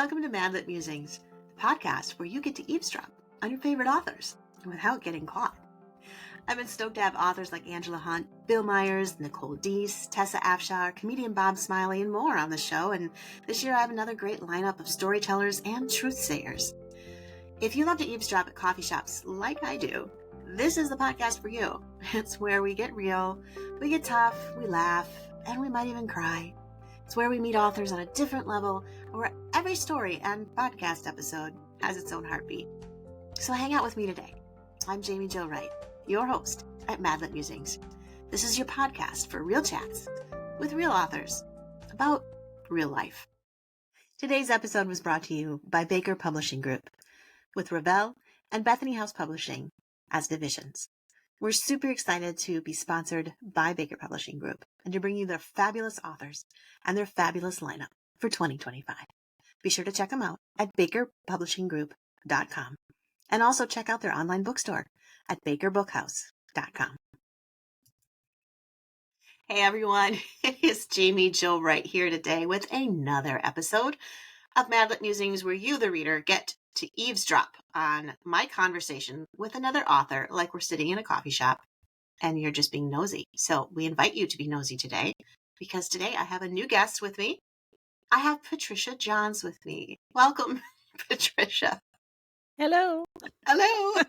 Welcome to Madlit Musings, the podcast where you get to eavesdrop on your favorite authors without getting caught. I've been stoked to have authors like Angela Hunt, Bill Myers, Nicole Deese, Tessa Afshar, comedian Bob Smiley, and more on the show, and this year I have another great lineup of storytellers and truth-sayers. If you love to eavesdrop at coffee shops like I do, this is the podcast for you. It's where we get real, we get tough, we laugh, and we might even cry. It's where we meet authors on a different level, where every story and podcast episode has its own heartbeat. So hang out with me today. I'm Jaime Wright, your host at Madlit Musings. This is your podcast for real chats with real authors about real life. Today's episode was brought to you by Baker Publishing Group, with Revell and Bethany House Publishing as divisions. We're super excited to be sponsored by Baker Publishing Group and to bring you their fabulous authors and their fabulous lineup for 2025. Be sure to check them out at bakerpublishinggroup.com and also check out their online bookstore at bakerbookhouse.com. Hey everyone, it's Jaime Wright here today with another episode of Madlit Musings, where you, the reader, get to eavesdrop on my conversation with another author, like we're sitting in a coffee shop and you're just being nosy. So we invite you to be nosy today, because today I have a new guest with me. I have Patricia Johns with me. Welcome, Patricia. Hello. Hello.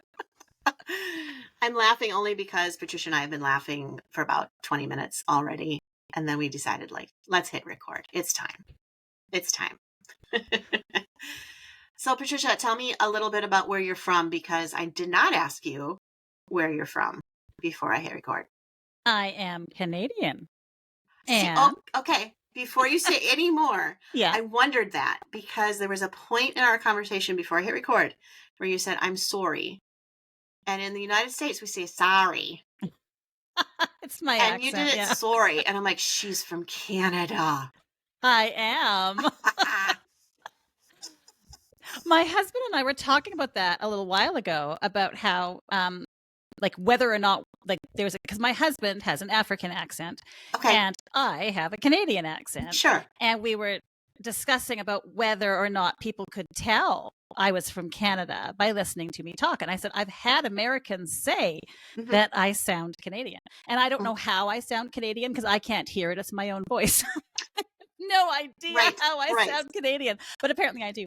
I'm laughing only because Patricia and I have been laughing for about 20 minutes already. And then we decided, let's hit record. It's time. It's time. So, Patricia, tell me a little bit about where you're from, because I did not ask you where you're from before I hit record. I am Canadian. Okay. Before you say any more, Yeah. I wondered that because there was a point in our conversation before I hit record where you said, I'm sorry. And in the United States, we say sorry. It's my and accent. You did it sorry. And I'm like, she's from Canada. I am. My husband and I were talking about that a little while ago, about how, whether or not, because my husband has an African accent, Okay. and I have a Canadian accent. Sure. And we were discussing about whether or not people could tell I was from Canada by listening to me talk. And I said, I've had Americans say that I sound Canadian. And I don't know how I sound Canadian because I can't hear it. It's my own voice. No idea how I sound Canadian, but apparently I do.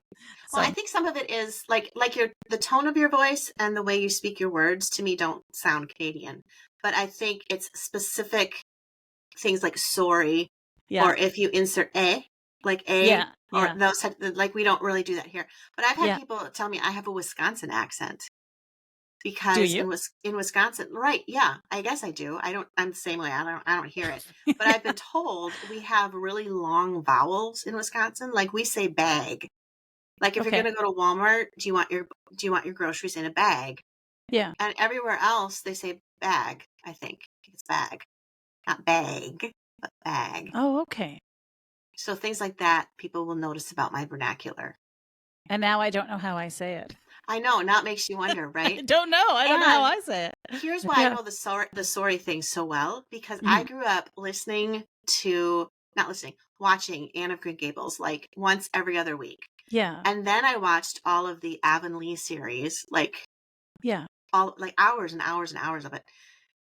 So. Well, I think some of it is like the tone of your voice and the way you speak your words to me don't sound Canadian, but I think it's specific things like sorry, or if you insert a, or those types, we don't really do that here. But I've had people tell me I have a Wisconsin accent. Because in Wisconsin, right? Yeah, I guess I do. I'm the same way. I don't hear it. But I've been told we have really long vowels in Wisconsin. Like we say bag. Like if you're going to go to Walmart, do you want your groceries in a bag? Yeah. And everywhere else they say bag. I think it's bag, not bag, but bag. Oh, okay. So things like that, people will notice about my vernacular. And now I don't know how I say it. I know, and that makes you wonder, right? I don't know how I say it. Here's why I know the sorry thing so well, because I grew up watching Anne of Green Gables like once every other week. Yeah. And then I watched all of the Avonlea series, all hours and hours and hours of it.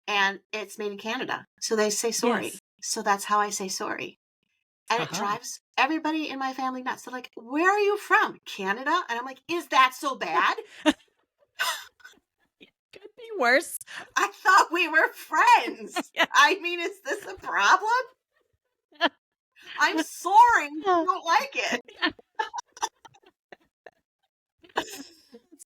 And it's made in Canada. So they say sorry. Yes. So that's how I say sorry. And it drives everybody in my family nuts. They're like, where are you from? Canada? And I'm like, is that so bad? It could be worse. I thought we were friends. Yeah. I mean, is this a problem? I'm sorry. I don't like it.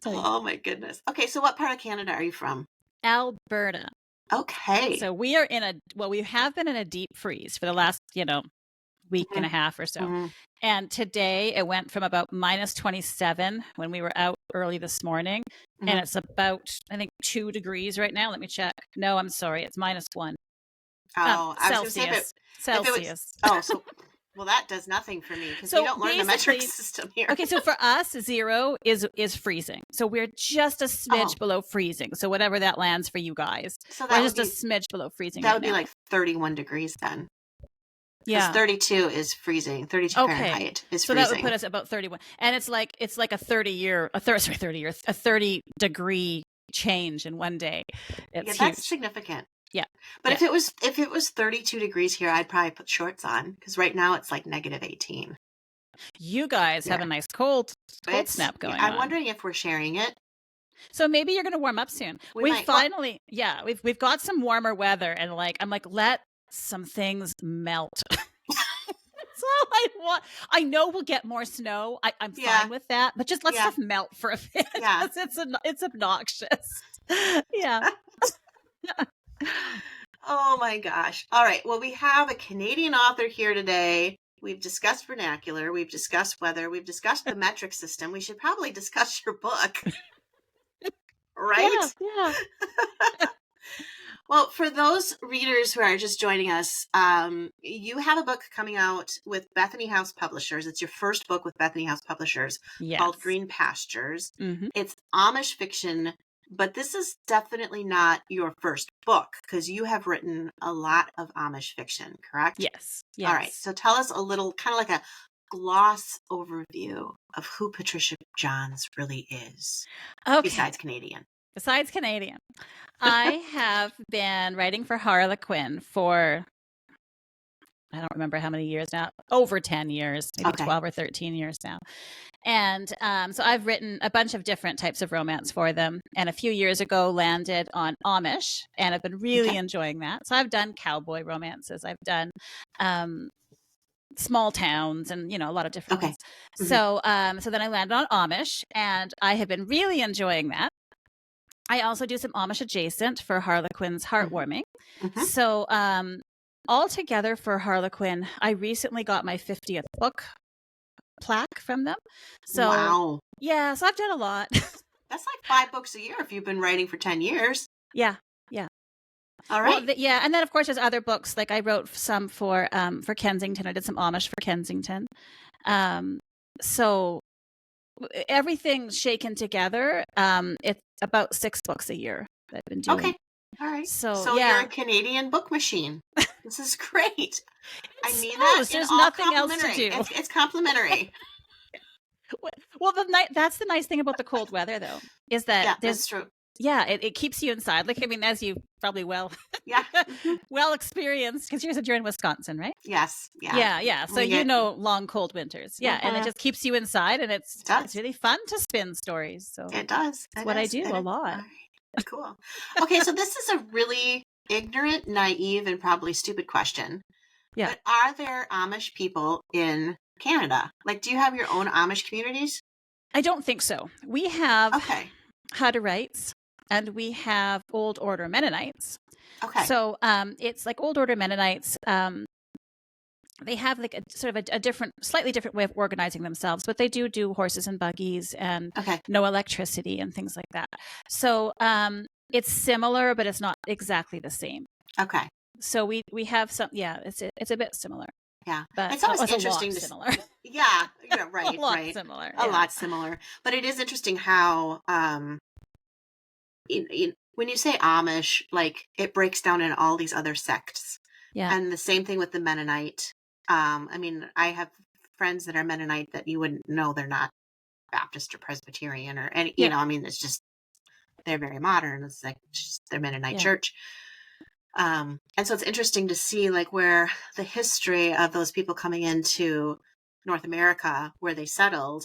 Oh, my goodness. Okay, so what part of Canada are you from? Alberta. Okay. So we are we have been in a deep freeze for the last, week and a half or so. And today it went from about minus 27 when we were out early this morning. And it's about, I think, 2 degrees right now. Let me check. No, I'm sorry. It's -1. Oh, I was Celsius. going to say Celsius. Well, that does nothing for me because we don't learn the metric system here. Okay, so for us, 0 is freezing. So we're just a smidge below freezing. So whatever that lands for you guys. So we're just a smidge below freezing. That would be like 31 degrees then. Because 32 is freezing. 32 Fahrenheit is so freezing. That would put us about 31. And it's like a 30 degree change in one day. It's huge. That's significant. Yeah. But if it was 32 degrees here, I'd probably put shorts on, because right now it's like negative 18. You guys have a nice cold snap going on. I'm wondering if we're sharing it. So maybe you're going to warm up soon. We've got some warmer weather, and I'm like, let some things melt. That's all I want. I know we'll get more snow. I'm fine with that, but just let stuff melt for a bit. Yeah. It's obnoxious. Yeah. Oh my gosh. All right. Well, we have a Canadian author here today. We've discussed vernacular. We've discussed weather. We've discussed the metric system. We should probably discuss your book. Right? Yeah. Well, for those readers who are just joining us, you have a book coming out with Bethany House Publishers. It's your first book with Bethany House Publishers called Green Pastures. Mm-hmm. It's Amish fiction, but this is definitely not your first book, because you have written a lot of Amish fiction, correct? Yes. All right. So tell us a little, kind of like a gloss overview of who Patricia Johns really is, besides Canadian. I have been writing for Harlequin for, I don't remember how many years now, over 10 years, maybe 12 or 13 years now. And so I've written a bunch of different types of romance for them. And a few years ago landed on Amish, and I've been really enjoying that. So I've done cowboy romances. I've done small towns and, a lot of different ones. Mm-hmm. So then I landed on Amish, and I have been really enjoying that. I also do some Amish adjacent for Harlequin's Heartwarming. Mm-hmm. So altogether for Harlequin, I recently got my 50th book plaque from them. So wow. Yeah, so I've done a lot. That's like 5 books a year if you've been writing for 10 years. Yeah. All right. Well, and then of course there's other books. Like I wrote some for Kensington. I did some Amish for Kensington. So everything shaken together, it's about 6 books a year that I've been doing. Okay. All right. So you're a Canadian book machine. This is great. I mean that. There's nothing else to do. It's complimentary. Well, that's the nice thing about the cold weather, though, is that that's true. Yeah, it keeps you inside. Like, I mean, as you probably well experienced, because you're in Wisconsin, right? Yes. Yeah. Yeah. So long, cold winters. Yeah, and it just keeps you inside, and it's really fun to spin stories. So it does. That's what I do a lot. Right. Cool. Okay, so this is a really ignorant, naive, and probably stupid question. Yeah. But are there Amish people in Canada? Like, do you have your own Amish communities? I don't think so. We have Hutterites. And we have Old Order Mennonites. Okay. So it's like Old Order Mennonites. They have like a sort of a slightly different way of organizing themselves, but they do horses and buggies and no electricity and things like that. So it's similar, but it's not exactly the same. Okay. So we have some. Yeah, it's a bit similar. Yeah, but it's always interesting to similar. Yeah, right, a lot similar. A lot similar, but it is interesting how. When you say Amish, like it breaks down in all these other sects. Yeah. And the same thing with the Mennonite. I mean, I have friends that are Mennonite that you wouldn't know they're not Baptist or Presbyterian or any, you know, I mean, it's just, they're very modern. It's like just their Mennonite church. And so it's interesting to see like where the history of those people coming into North America, where they settled,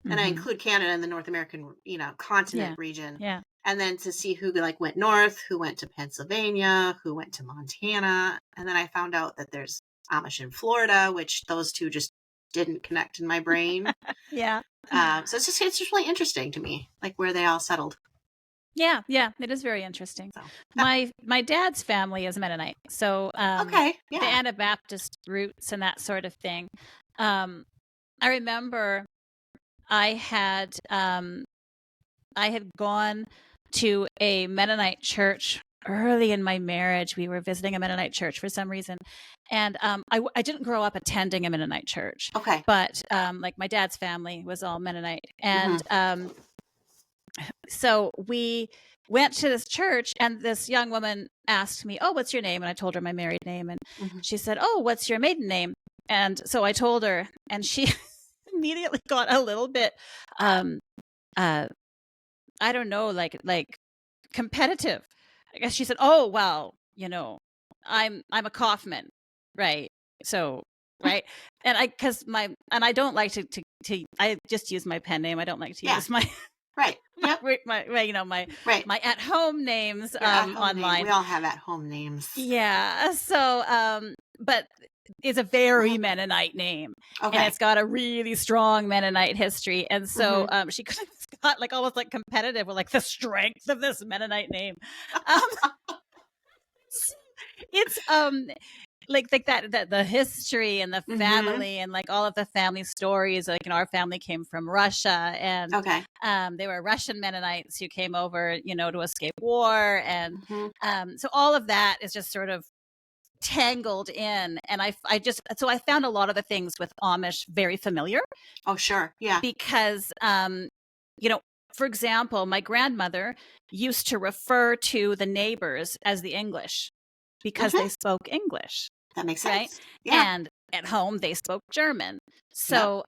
and I include Canada in the North American, continent region. Yeah. And then to see who like went north, who went to Pennsylvania, who went to Montana. And then I found out that there's Amish in Florida, which those two just didn't connect in my brain. Yeah. So it's just really interesting to me, like where they all settled. Yeah, it is very interesting. So, my dad's family is Mennonite, so the Anabaptist roots and that sort of thing. I remember I had gone to a Mennonite church early in my marriage. We were visiting a Mennonite church for some reason. And I didn't grow up attending a Mennonite church. Okay. But like my dad's family was all Mennonite. And so we went to this church, and this young woman asked me, "Oh, what's your name?" And I told her my married name, and she said, "Oh, what's your maiden name?" And so I told her, and she immediately got a little bit, I don't know, like competitive. I guess she said, "Oh, well, I'm a Kaufman, right? So, right." And I don't like to I just use my pen name. I don't like to use my Right. Yep. my at home names online. Name. We all have at home names. Yeah. So but it's a very Mennonite name. Okay. And it's got a really strong Mennonite history. And so she kind of got like almost like competitive with like the strength of this Mennonite name. It's like that the history and the family and like all of the family stories. Like, our family came from Russia, and they were Russian Mennonites who came over, to escape war, and so all of that is just sort of tangled in. And I found a lot of the things with Amish very familiar. Oh, sure. Yeah. Because for example, my grandmother used to refer to the neighbors as the English because they spoke English. That makes sense. Right? Yeah. And at home they spoke German. So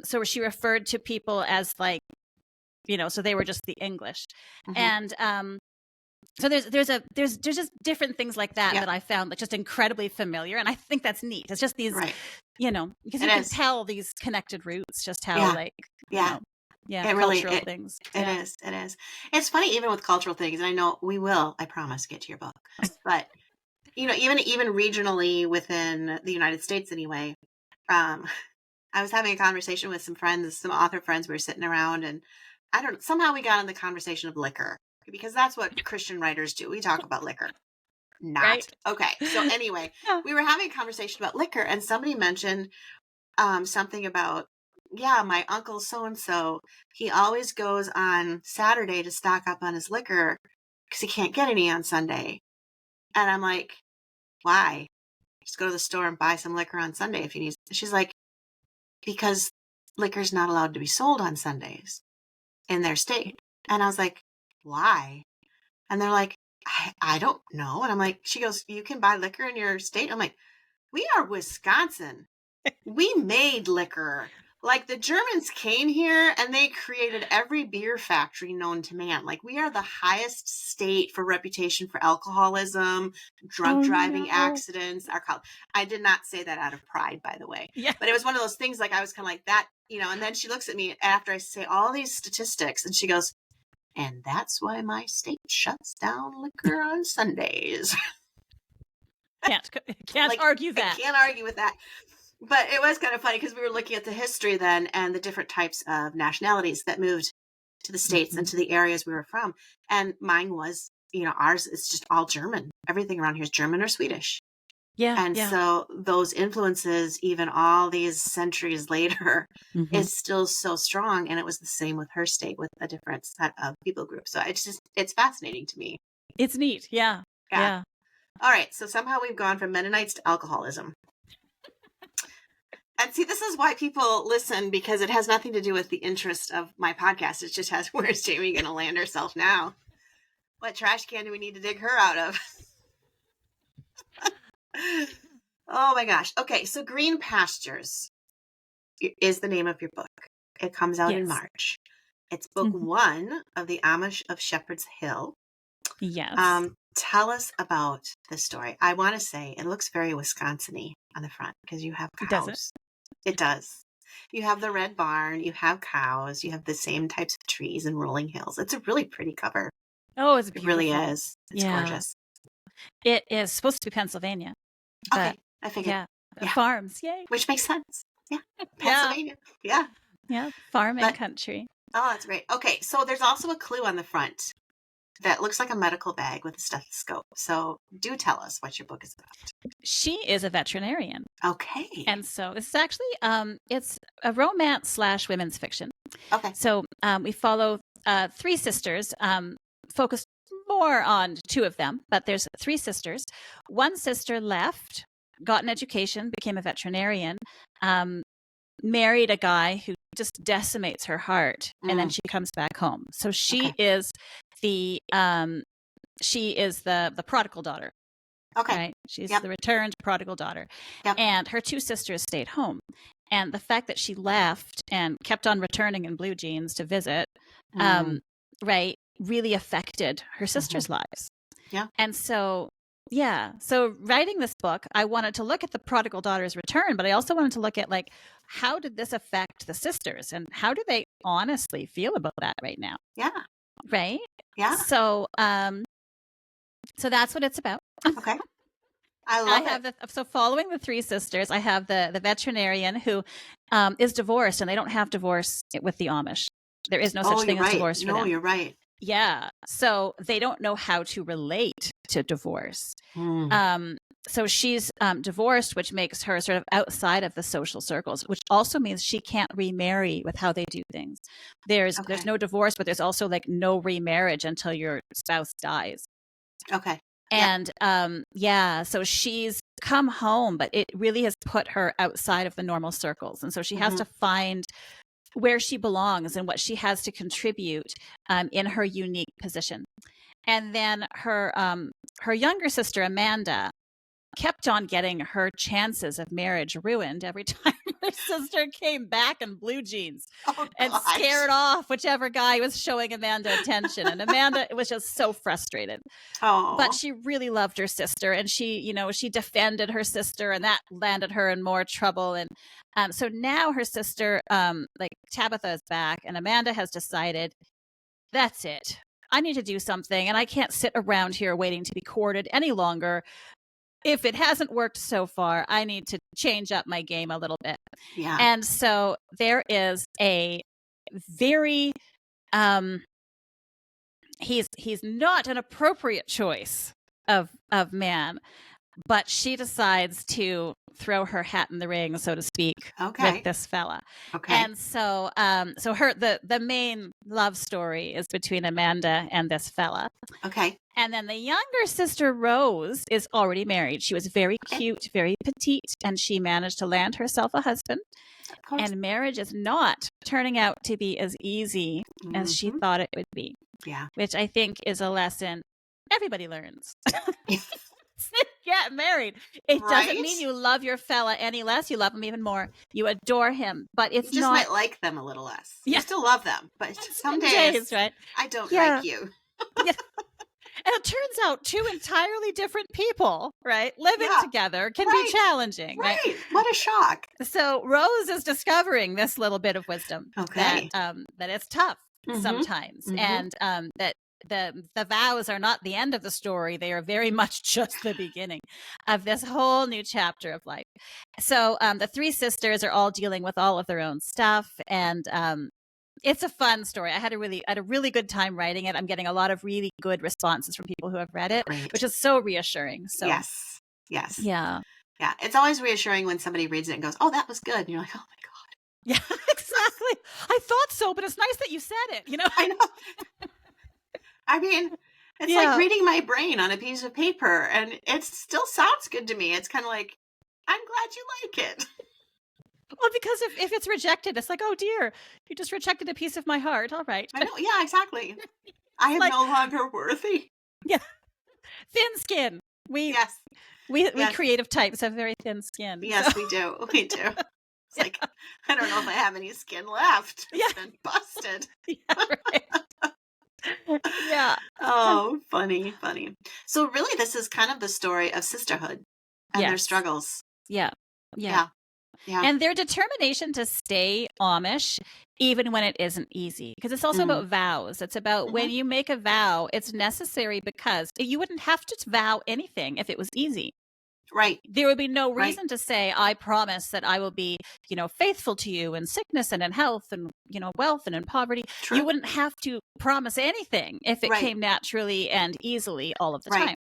so she referred to people as like, so they were just the English. And so there's just different things like that that I found like just incredibly familiar, and I think that's neat. It's just these, because you can tell these connected roots, just how cultural things. It is. It's funny even with cultural things, and I know we will, I promise, get to your book, but even regionally within the United States, anyway. I was having a conversation with some friends, some author friends. We were sitting around, and somehow we got on the conversation of liquor. Because that's what Christian writers do. We talk about liquor. Not. Right. Okay. So anyway, we were having a conversation about liquor, and somebody mentioned something about, my uncle so-and-so, he always goes on Saturday to stock up on his liquor because he can't get any on Sunday. And I'm like, why? Just go to the store and buy some liquor on Sunday if you need. She's like, because liquor's not allowed to be sold on Sundays in their state. And I was like, why? And they're like, I don't know. And I'm like, she goes, you can buy liquor in your state? I'm like, we are Wisconsin. We made liquor. Like, the Germans came here and they created every beer factory known to man. Like, we are the highest state for reputation for alcoholism, drunk driving accidents. I did not say that out of pride, by the way. Yeah. But it was one of those things, like, I was kind of like that, and then she looks at me after I say all these statistics and she goes, and that's why my state shuts down liquor on Sundays. Can't argue that. I can't argue with that. But it was kind of funny because we were looking at the history then and the different types of nationalities that moved to the States and to the areas we were from. And mine was, ours is just all German. Everything around here is German or Swedish. Yeah. And so those influences, even all these centuries later, is still so strong. And it was the same with her state with a different set of people groups. So it's fascinating to me. It's neat. Yeah. All right. So somehow we've gone from Mennonites to alcoholism. And see, this is why people listen, because it has nothing to do with the interest of my podcast. It just has, where's Jamie going to land herself now? What trash can do we need to dig her out of? Oh my gosh. Okay, so Green Pastures is the name of your book. It comes out in March. It's book 1 of the Amish of Shepherd's Hill. Yes. Tell us about this story. I want to say it looks very Wisconsin-y on the front because you have cows. Does It does. You have the red barn, you have cows, you have the same types of trees and rolling hills. It's a really pretty cover. Oh, it's beautiful. It really is. It's gorgeous. It is supposed to be Pennsylvania. Okay, I figured. Yeah. Farms, yay. Which makes sense. Yeah, Pennsylvania. Yeah, farm and country. Oh, that's great. Okay, so there's also a clue on the front that looks like a medical bag with a stethoscope. So do tell us what your book is about. She is a veterinarian. Okay. And so this is actually, it's a romance / women's fiction. Okay. So we follow 3 sisters, focused more on 2 of them, but there's 3 sisters. One sister left, got an education, became a veterinarian, married a guy who just decimates her heart, and then she comes back home. So she is the she is the prodigal daughter. Okay. Right? She's Yep. the returned prodigal daughter. Yep. And her two sisters stayed home. And the fact that she left and kept on returning in blue jeans to visit, right, really affected her sisters' lives. Yeah. And so, so writing this book, I wanted to look at the prodigal daughter's return, but I also wanted to look at, like, how did this affect the sisters and how do they honestly feel about that right now? Yeah. Right? Yeah. So, so that's what it's about. Okay. I love it. So following the three sisters, I have the veterinarian who is divorced, and they don't have divorce with the Amish. There is no such thing as divorce for them. No, you're right. Yeah. So they don't know how to relate to divorce. So she's divorced, which makes her sort of outside of the social circles, which also means she can't remarry with how they do things. There's no divorce, but there's also like no remarriage until your spouse dies. Okay. And so she's come home, but it really has put her outside of the normal circles. And so she has to find where she belongs and what she has to contribute in her unique position. And then her younger sister, Amanda, kept on getting her chances of marriage ruined every time her sister came back in blue jeans and scared off whichever guy was showing Amanda attention. And Amanda was just so frustrated. But she really loved her sister, and she defended her sister, and that landed her in more trouble. And so now her sister, like Tabitha, is back, and Amanda has decided, that's it. I need to do something, and I can't sit around here waiting to be courted any longer. If it hasn't worked so far, I need to change up my game a little bit. Yeah. And so there is a very he's not an appropriate choice of man, but she decides to throw her hat in the ring, so to speak, with this fella. Okay. And so the main love story is between Amanda and this fella. Okay. And then the younger sister, Rose, is already married. She was very cute, very petite, and she managed to land herself a husband. And marriage is not turning out to be as easy as she thought it would be. Yeah. Which I think is a lesson everybody learns. Get married. It doesn't mean you love your fella any less. You love him even more. You adore him, but it's you just might like them a little less. Yeah. You still love them, but some days, right? I don't like you. Yeah. And it turns out two entirely different people, right, living together can be challenging. Right. What a shock. So Rose is discovering this little bit of wisdom that it's tough sometimes, and that the vows are not the end of the story. They are very much just the beginning of this whole new chapter of life. So the three sisters are all dealing with all of their own stuff, and it's a fun story. I had a really good time writing it. I'm getting a lot of really good responses from people who have read it, which is so reassuring. So yes. Yeah. It's always reassuring when somebody reads it and goes, "Oh, that was good." And you're like, "Oh my God." Yeah, exactly. I thought so, but it's nice that you said it. I know. I mean, it's like reading my brain on a piece of paper, and it still sounds good to me. It's kind of like, I'm glad you like it. Well, because if it's rejected, it's like, oh dear, you just rejected a piece of my heart. All right. I know. Yeah, exactly. I am no longer worthy. Yeah. Thin skin. We creative types have very thin skin. Yes, we do. We do. It's like, I don't know if I have any skin left. It's been busted. Yeah, right. Yeah. Oh, funny. So really, this is kind of the story of sisterhood and their struggles. Yeah. And their determination to stay Amish, even when it isn't easy. Because it's also about vows. It's about when you make a vow, it's necessary because you wouldn't have to vow anything if it was easy. Right. There would be no reason to say, I promise that I will be, faithful to you in sickness and in health and, wealth and in poverty. True. You wouldn't have to promise anything if it came naturally and easily all of the time.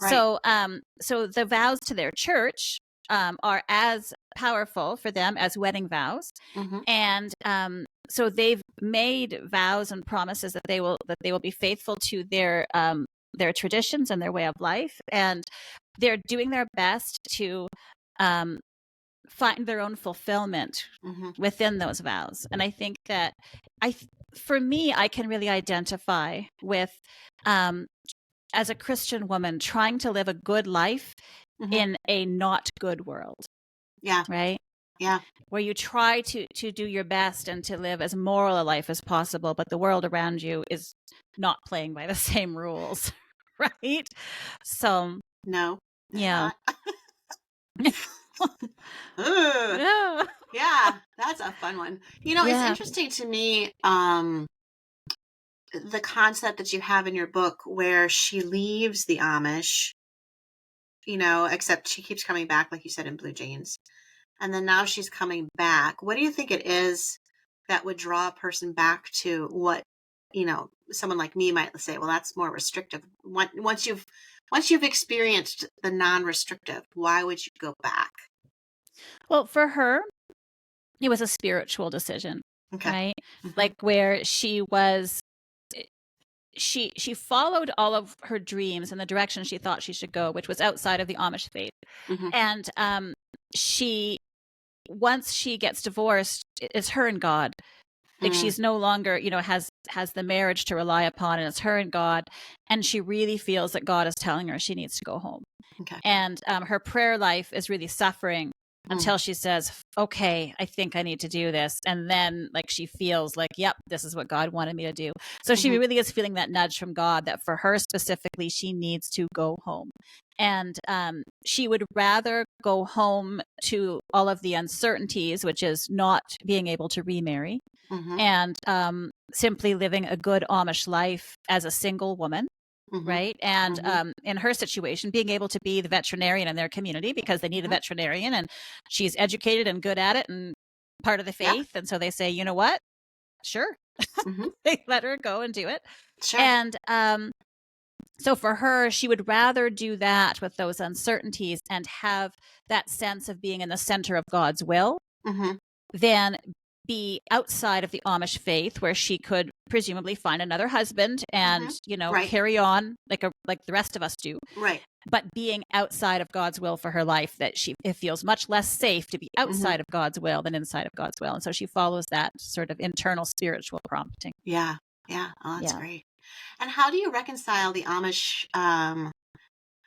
Right. So the vows to their church are as powerful for them as wedding vows. And so they've made vows and promises that they will be faithful to their traditions and their way of life, and they're doing their best to find their own fulfillment within those vows. And I think that for me, I can really identify with, as a Christian woman, trying to live a good life in a not good world. Yeah. Right? Yeah. Where you try to do your best and to live as moral a life as possible, but the world around you is not playing by the same rules. Right? So, No. yeah. Ugh. Yeah. Yeah, that's a fun one. It's Yeah. interesting to me, the concept that you have in your book where she leaves the Amish, except she keeps coming back, like you said, in blue jeans. And then now she's coming back. What do you think it is that would draw a person back to what, someone like me might say, well, that's more restrictive. Once you've experienced the non-restrictive, why would you go back? Well, for her, it was a spiritual decision, Okay. right? Like where she was, she followed all of her dreams in the direction she thought she should go, which was outside of the Amish faith. And once she gets divorced, it's her and God. Like she's no longer, has the marriage to rely upon, and it's her and God. And she really feels that God is telling her she needs to go home. Okay. And her prayer life is really suffering until she says, okay, I think I need to do this. And then like she feels like, yep, this is what God wanted me to do. So she really is feeling that nudge from God that for her specifically, she needs to go home. And she would rather go home to all of the uncertainties, which is not being able to remarry, and simply living a good Amish life as a single woman. Right. And in her situation, being able to be the veterinarian in their community because they need a veterinarian, and she's educated and good at it and part of the faith. And so they say, you know what? Sure. They let her go and do it. Sure. And so for her, she would rather do that with those uncertainties and have that sense of being in the center of God's will than be outside of the Amish faith, where she could presumably find another husband and carry on like the rest of us do. Right. But being outside of God's will for her life, that it feels much less safe to be outside of God's will than inside of God's will, and so she follows that sort of internal spiritual prompting. Yeah. Oh, that's great. And how do you reconcile the Amish? And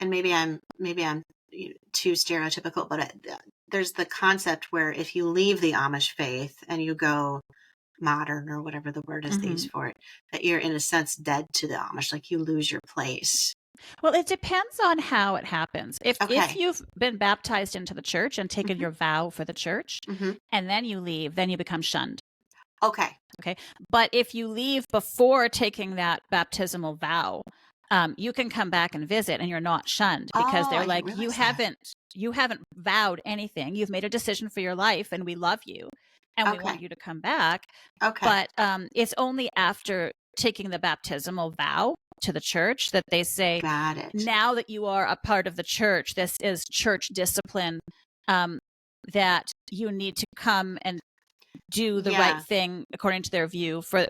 maybe I'm too stereotypical, but there's the concept where if you leave the Amish faith and you go modern or whatever the word is they use for it, that you're in a sense dead to the Amish, like you lose your place. Well, it depends on how it happens. If you've been baptized into the church and taken your vow for the church, and then you leave, then you become shunned. Okay. But if you leave before taking that baptismal vow, you can come back and visit and you're not shunned, because they're like, you haven't vowed anything. You've made a decision for your life and we love you and we want you to come back. But it's only after taking the baptismal vow to the church that they say, got it, now that you are a part of the church, this is church discipline, that you need to come and do the right thing according to their view for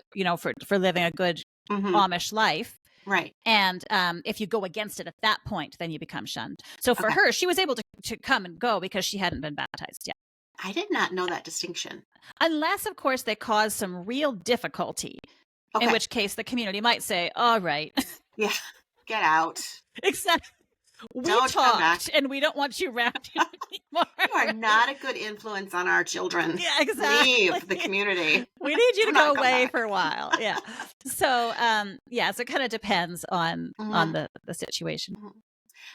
living a good Amish life. Right. And if you go against it at that point, then you become shunned. So for her, she was able to come and go because she hadn't been baptized yet. I did not know that distinction. Unless, of course, they cause some real difficulty, in which case the community might say, all right. Yeah, get out. Exactly. We don't talked and we don't want you around here anymore. You are not a good influence on our children. Yeah, exactly. Leave the community. We need you to go away for a while. Yeah. So, so it kind of depends on the situation.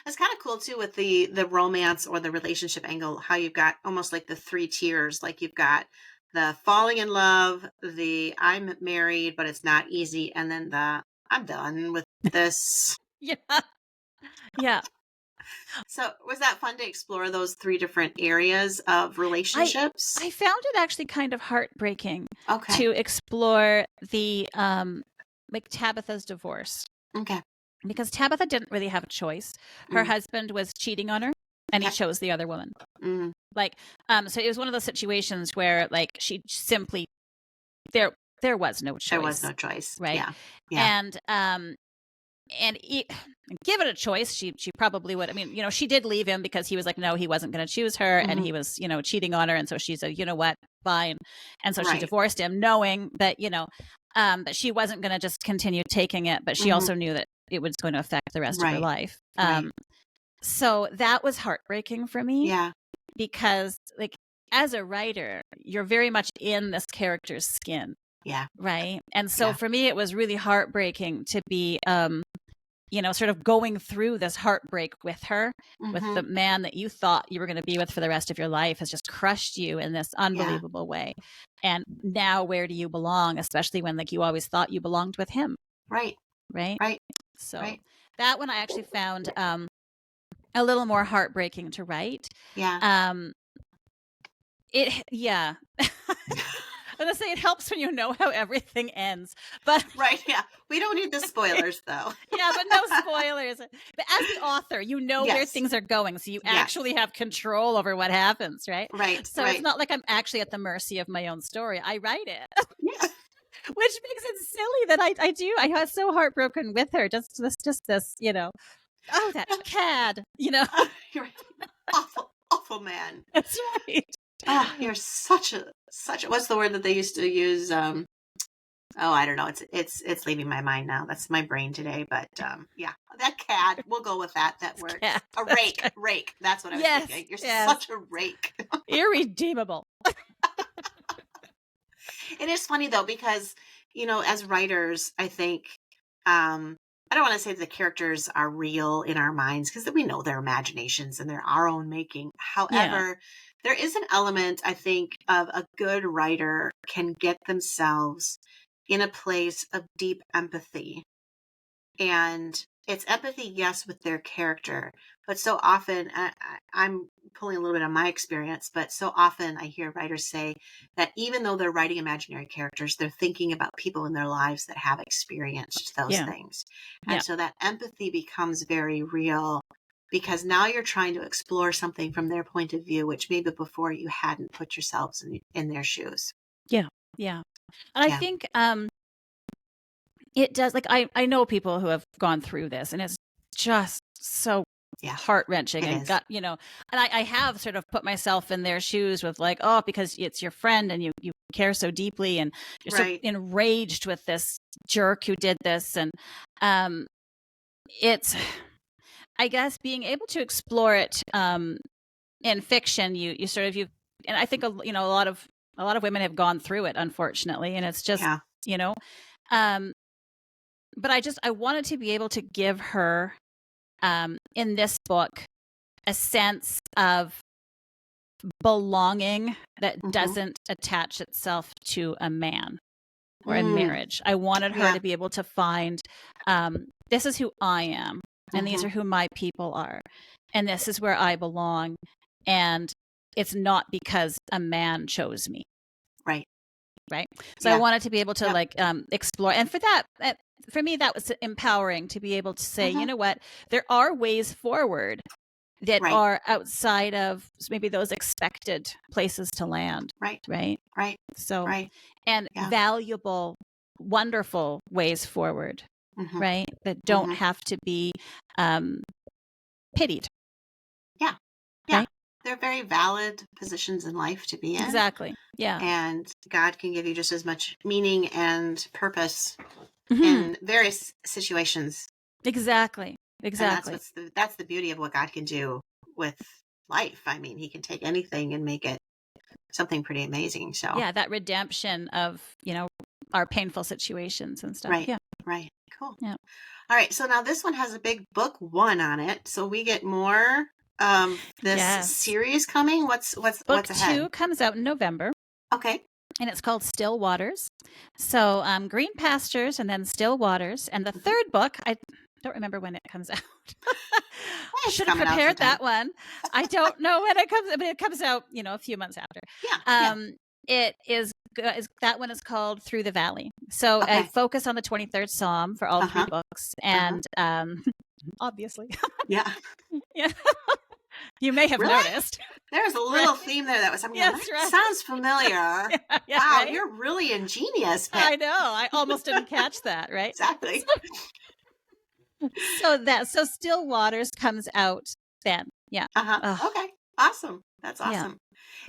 It's kind of cool too with the romance or the relationship angle, how you've got almost like the 3 tiers. Like you've got the falling in love, the I'm married, but it's not easy. And then the I'm done with this. Yeah. So was that fun to explore those 3 different areas of relationships? I found it actually kind of heartbreaking to explore the like Tabitha's divorce. Okay. Because Tabitha didn't really have a choice. Her husband was cheating on her and he chose the other woman. Like so it was one of those situations where like she simply there was no choice. There was no choice. Right. Yeah. And give it a choice, she probably would. I mean, she did leave him because he was like, no, he wasn't going to choose her. And he was, cheating on her. And so she said, you know what, fine. And so she divorced him, knowing that, But she wasn't going to just continue taking it, but she also knew that it was going to affect the rest of her life. So that was heartbreaking for me. Yeah. Because like as a writer, you're very much in this character's skin. Yeah. Right. And so for me, it was really heartbreaking to be, sort of going through this heartbreak with her, with the man that you thought you were going to be with for the rest of your life has just crushed you in this unbelievable way. And now where do you belong? Especially when like you always thought you belonged with him. Right. Right. Right. So that one I actually found a little more heartbreaking to write. Yeah. I'm going to say it helps when you know how everything ends. But right, yeah. We don't need the spoilers, though. Yeah, but no spoilers. But as the author, you know where things are going. So you actually have control over what happens, right? Right. So it's not like I'm actually at the mercy of my own story. I write it. Yeah. Which makes it silly that I do. I was so heartbroken with her. Just this, oh, that cad, You're right. Awful man. That's right. You're such a what's the word that they used to use? I don't know. It's leaving my mind now. That's my brain today. But that cad. We'll go with that word. Cad. A rake. Rake. That's what I was thinking. You're such a rake. Irredeemable. It is funny though, because as writers, I think I don't want to say the characters are real in our minds, because we know they're imaginations and they're our own making. However, there is an element, I think, of a good writer can get themselves in a place of deep empathy. And it's empathy, yes, with their character. But so often, I'm pulling a little bit on my experience, but so often I hear writers say that even though they're writing imaginary characters, they're thinking about people in their lives that have experienced those things. And so that empathy becomes very real, because now you're trying to explore something from their point of view, which maybe before you hadn't put yourselves in their shoes. Yeah. And I think it does, like, I know people who have gone through this, and it's just so heart-wrenching and and I have sort of put myself in their shoes with like, because it's your friend and you care so deeply and you're so enraged with this jerk who did this. And it's, I guess, being able to explore it in fiction, you sort of, and I think, a lot of women have gone through it, unfortunately. And it's just, but I wanted to be able to give her, in this book, a sense of belonging that doesn't attach itself to a man or a marriage. I wanted her to be able to find, this is who I am, and these are who my people are, and this is where I belong, and it's not because a man chose me. Right. So I wanted to be able to explore, and for me, that was empowering to be able to say, you know what, there are ways forward that are outside of maybe those expected places to land. Right. So, and valuable, wonderful ways forward, right? That don't have to be pitied. Yeah. Right? They're very valid positions in life to be in. Exactly. Yeah. And God can give you just as much meaning and purpose in various situations. Exactly. And that's the beauty of what God can do with life. I mean, he can take anything and make it something pretty amazing. So that redemption of, our painful situations and stuff. Right. Cool. Yeah. All right. So now this one has a big book 1 on it. So we get more this series coming. What's book ahead? 2 comes out in November. Okay. And it's called Still Waters. So Green Pastures and then Still Waters. And the third book, I don't remember when it comes out. I should have prepared that one. I don't know when it comes, but it comes out, a few months after. It is, that one is called Through the Valley. So I focus on the 23rd Psalm for all 3 books. And obviously. You may have noticed. There's a little theme there that was something sounds familiar. Wow, you're really ingenious, Pip. I know. I almost didn't catch that, right? Exactly. So Still Waters comes out then. Yeah. Okay. Awesome. That's awesome.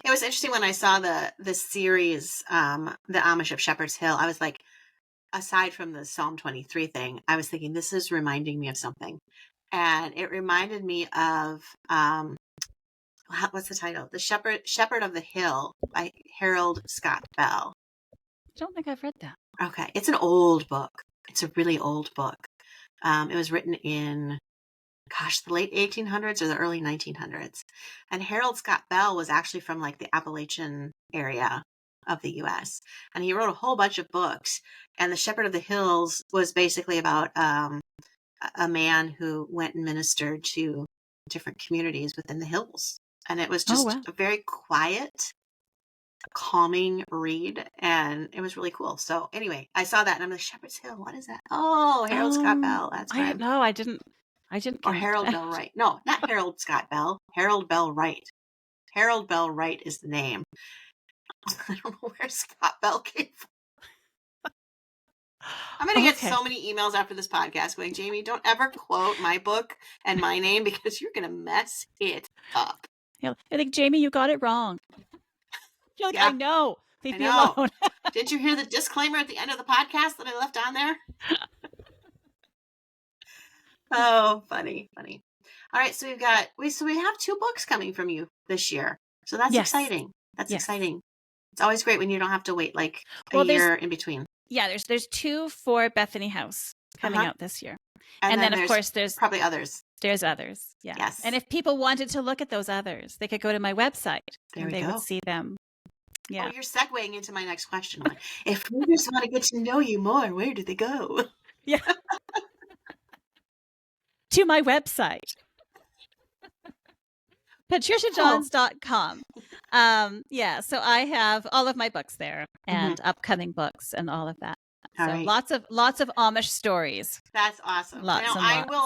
It was interesting when I saw the series, The Amish of Shepherd's Hill. I was like, aside from the Psalm 23 thing, I was thinking this is reminding me of something. And it reminded me of, what's the title? The Shepherd of the Hill by Harold Scott Bell. I don't think I've read that. Okay. It's an old book. It's a really old book. It was written in, the late 1800s or the early 1900s. And Harold Scott Bell was actually from like the Appalachian area of the U.S. And he wrote a whole bunch of books. And The Shepherd of the Hills was basically about a man who went and ministered to different communities within the hills. And it was just a very quiet, calming read, and it was really cool. So anyway, I saw that and I'm like, Shepherd's Hill, what is that? Oh, Harold Scott Bell. That's right. I didn't Or Harold Bell Wright. No, not Harold Scott Bell. Harold Bell Wright. Harold Bell Wright is the name. I don't know where Scott Bell came from. I'm going to get so many emails after this podcast going, Jamie, don't ever quote my book and my name because you're going to mess it up. Yeah, I think, Jamie, you got it wrong. You're like, I know. Leave me alone. Did you hear the disclaimer at the end of the podcast that I left on there? Oh, funny. All right, so we have 2 books coming from you this year. So that's exciting. That's exciting. It's always great when you don't have to wait like a year in between. Yeah, there's 2 for Bethany House coming out this year. And then of course there's probably others. There's others. Yeah. Yes. And if people wanted to look at those others, they could go to my website and they would see them. Yeah. Oh, you're segueing into my next question. If readers want to get to know you more, where do they go? Yeah. To my website. PatriciaJohns.com. So I have all of my books there and upcoming books and all of that. All so right. lots of Amish stories. That's awesome. I will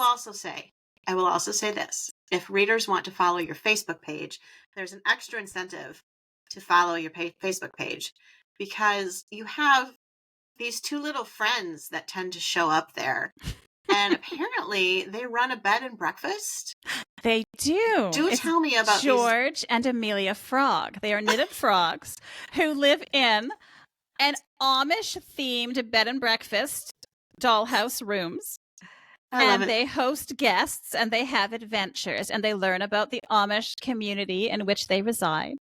also say this. If readers want to follow your Facebook page, there's an extra incentive to follow your Facebook page because you have these 2 little friends that tend to show up there. And apparently they run a bed and breakfast. They do. Tell me about George and Amelia Frog. They are knitted frogs who live in an Amish-themed bed and breakfast dollhouse rooms. And they host guests and they have adventures and they learn about the Amish community in which they reside.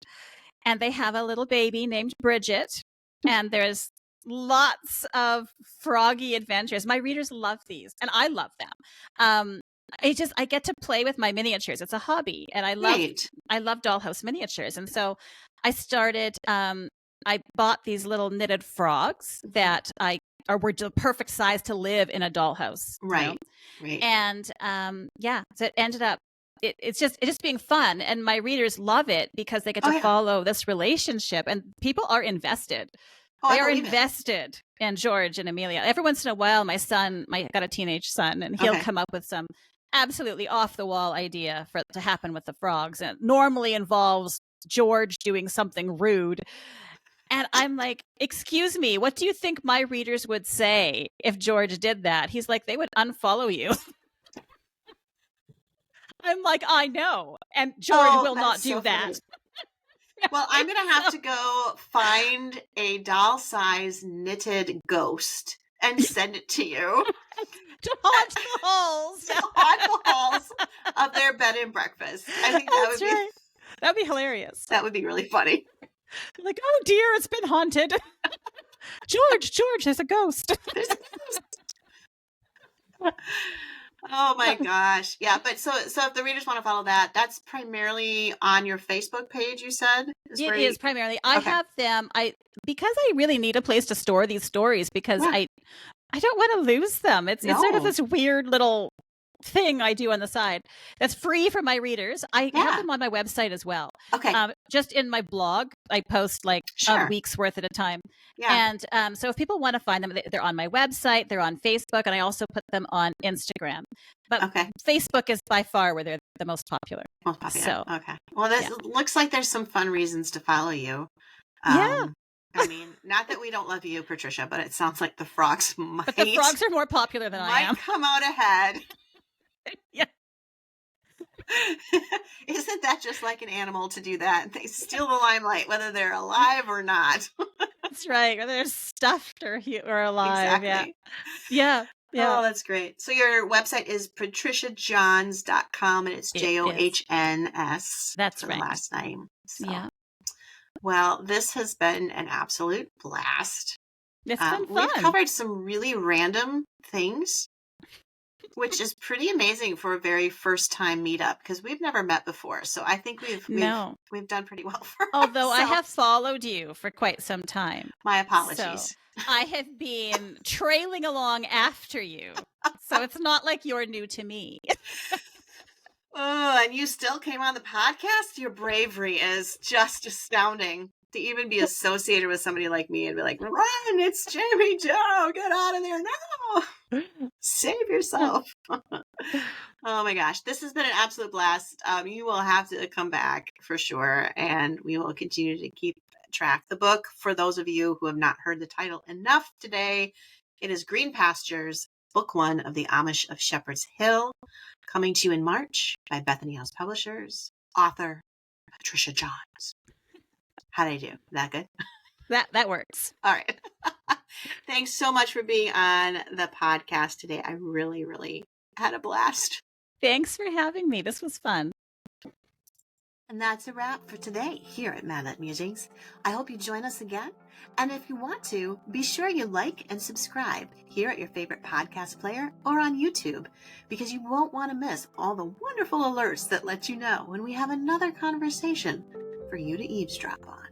And they have a little baby named Bridget. And there's lots of froggy adventures. My readers love these and I love them. I get to play with my miniatures. It's a hobby and I love dollhouse miniatures. And so I started, I bought these little knitted frogs that were the perfect size to live in a dollhouse. Right. And so it ended up, it's just being fun. And my readers love it because they get to follow this relationship and people are invested. They are invested in George and Amelia. Every once in a while, I got a teenage son, and he'll come up with some absolutely off-the-wall idea for it to happen with the frogs. And it normally involves George doing something rude. And I'm like, excuse me, what do you think my readers would say if George did that? He's like, they would unfollow you. I'm like, I know. And George will not do that. Well, I'm going to have to go find a doll-size knitted ghost and send it to you. To haunt the halls. To haunt the halls of their bed and breakfast. I think that'd be hilarious. That would be really funny. Like, oh dear, it's been haunted. George, there's a ghost. Oh my gosh. Yeah, but so if the readers want to follow that, that's primarily on your Facebook page, you said? It is primarily. I have them because I really need a place to store these stories because I don't want to lose them. It's sort of this weird little thing I do on the side that's free for my readers. I have them on my website as well. Okay. Just in my blog, I post like a week's worth at a time. Yeah. And so if people want to find them, they're on my website, they're on Facebook, and I also put them on Instagram. But Facebook is by far where they're the most popular. So, okay. Well, this looks like there's some fun reasons to follow you. I mean, not that we don't love you, Patricia, but it sounds like the frogs might. But the frogs are more popular than I am. Might come out ahead. Yeah. Isn't that just like an animal to do that? They steal the limelight, whether they're alive or not. That's right. Whether they're stuffed or alive. Exactly. Yeah. Oh, that's great. So your website is patriciajohns.com, and it's It is. JOHNS That's for the right. last name. So, Yeah. well, this has been an absolute blast. It's been We've fun. covered some really random things, which is pretty amazing for a very first time meetup because we've never met before. So I think we've done pretty well for Although I ourselves. have followed you for quite some time. My apologies. So I have been trailing along after you. So it's not like you're new to me. Oh, and you still came on the podcast? Your bravery is just astounding. To even be associated with somebody like me and be like, run, it's Jamie Joe, get out of there now. Save yourself. Oh my gosh, this has been an absolute blast. You will have to come back for sure, and we will continue to keep track. The book, for those of you who have not heard the title enough today, it is Green Pastures, Book 1 of the Amish of Shepherd's Hill, coming to you in March by Bethany House Publishers, author Patricia Johns. How'd I do? Is that good? That works. All right. Thanks so much for being on the podcast today. I really, really had a blast. Thanks for having me. This was fun. And that's a wrap for today here at Madlit Musings. I hope you join us again. And if you want to, be sure you like and subscribe here at your favorite podcast player or on YouTube, because you won't want to miss all the wonderful alerts that let you know when we have another conversation for you to eavesdrop on.